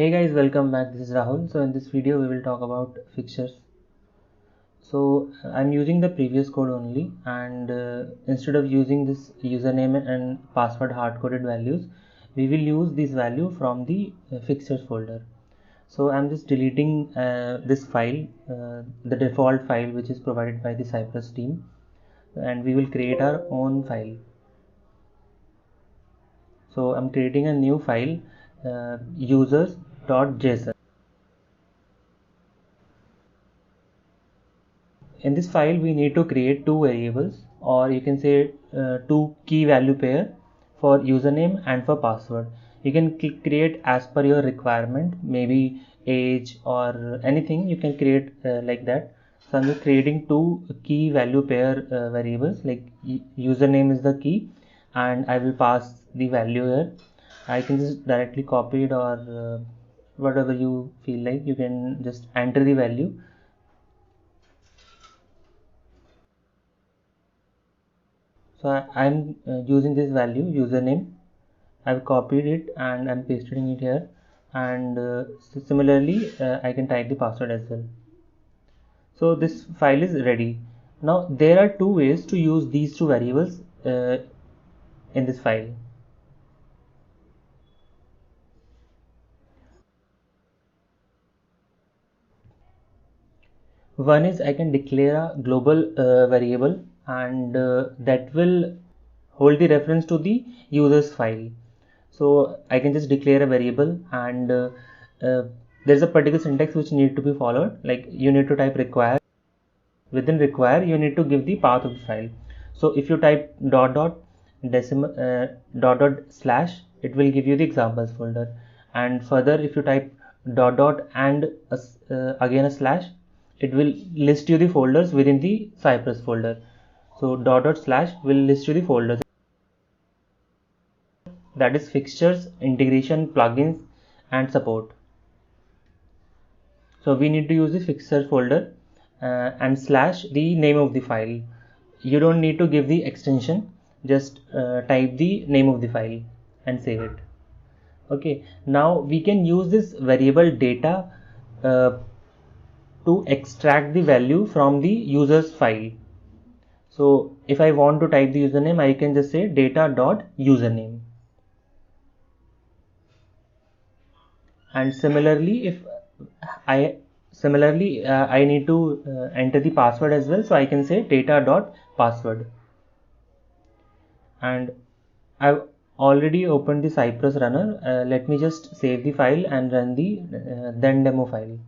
Hey guys, welcome back. This is Rahul. So in this video we will talk about fixtures. So I'm using the previous code only, and instead of using this username and password hard-coded values, we will use this value from the fixtures folder. So I'm just deleting this file, the default file which is provided by the Cypress team, and we will create our own file. So I'm creating a new file, users.json. In this file we need to create two variables, or you can say two key value pair for username and for password. You can create as per your requirement, maybe age or anything you can create like that. So I'm just creating two key value pair variables, like username is the key and I will pass the value here. I can just directly copy it, or whatever you feel like, you can just enter the value. So I'm using this value username. I've copied it and I'm pasting it here, and similarly I can type the password as well. So this file is ready. Now there are two ways to use these two variables in this file. One is I can declare a global variable, and that will hold the reference to the user's file. So I can just declare a variable, and there's a particular syntax which need to be followed. Like you need to type require. Within require you need to give the path of the file. So if you type dot dot decimal dot dot slash, it will give you the examples folder, and further if you type dot dot and again a slash, it will list you the folders within the Cypress folder. So dot dot slash will list you the folders, that is fixtures, integration, plugins and support. So we need to use the fixture folder and slash the name of the file. You don't need to give the extension, just type the name of the file and save it. Okay, now we can use this variable data to extract the value from the user's file. So if I want to type the username, I can just say data.username. And similarly, if I I need to enter the password as well, so I can say data.password. And I've already opened the Cypress runner. Let me just save the file and run the then demo file.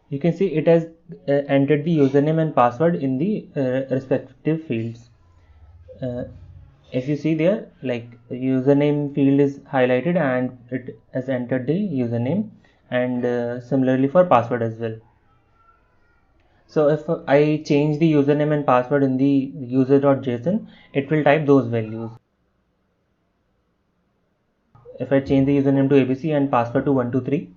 You can see it has entered the username and password in the respective fields. If you see there, like username field is highlighted and it has entered the username, and similarly for password as well. So if I change the username and password in the user.json, it will type those values. If I change the username to ABC and password to 123,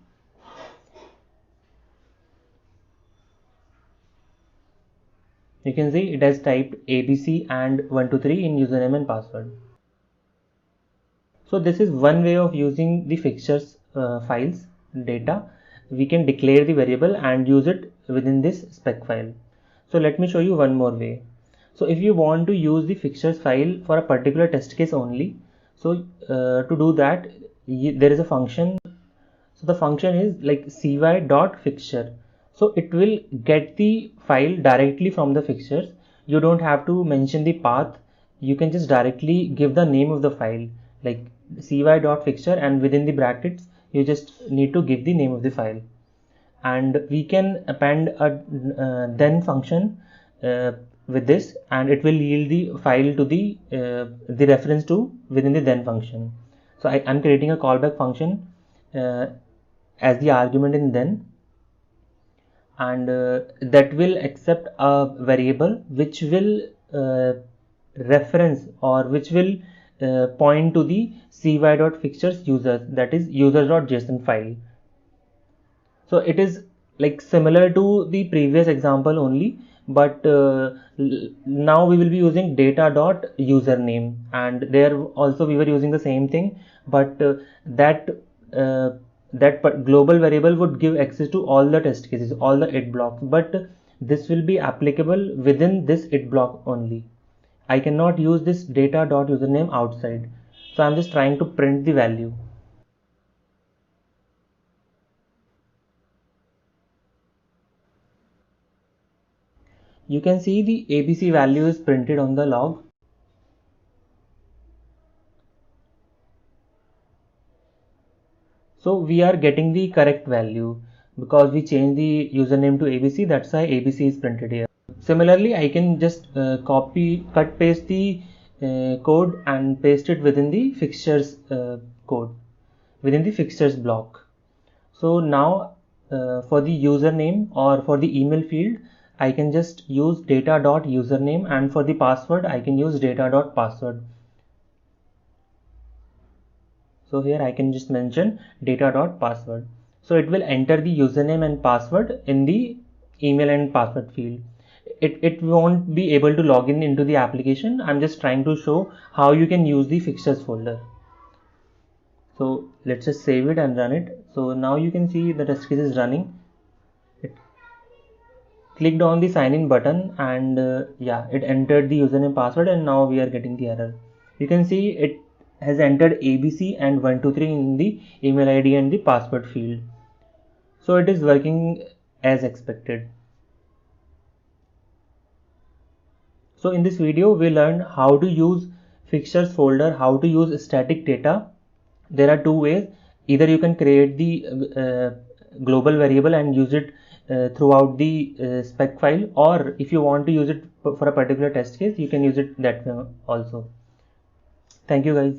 you can see it has typed ABC and 123 in username and password. So this is one way of using the fixtures files data. We can declare the variable and use it within this spec file. So let me show you one more way. So if you want to use the fixtures file for a particular test case only, so to do that, there is a function. So the function is like cy.fixture. So it will get the file directly from the fixtures. You don't have to mention the path. You can just directly give the name of the file, like cy.fixture, and within the brackets you just need to give the name of the file. And we can append a then function with this, and it will yield the file to the reference to within the then function. So I'm creating a callback function as the argument in then, and that will accept a variable which will reference, or which will point to the cy.fixtures users, that is users.json file. So it is like similar to the previous example only, but now we will be using data.username, and there also we were using the same thing, but that global variable would give access to all the test cases, all the it blocks, but this will be applicable within this it block only. I cannot use this data.username outside, so I'm just trying to print the value. You can see the ABC value is printed on the log. So we are getting the correct value because we changed the username to ABC. That's why ABC is printed here. Similarly, I can just cut paste the code and paste it within the fixtures code, within the fixtures block. So now for the username or for the email field, I can just use data.username, and for the password I can use data.password. So here I can just mention data.password. So it will enter the username and password in the email and password field. It won't be able to log in into the application. I'm just trying to show how you can use the fixtures folder. So let's just save it and run it. So now you can see the test case is running. It clicked on the sign in button, and yeah, it entered the username password, and now we are getting the error. You can see it has entered ABC and 123 in the email ID and the password field. So it is working as expected. So in this video we learned how to use fixtures folder, how to use static data. There are two ways. Either you can create the global variable and use it throughout the spec file, or if you want to use it for a particular test case, you can use it that way also. Thank you guys.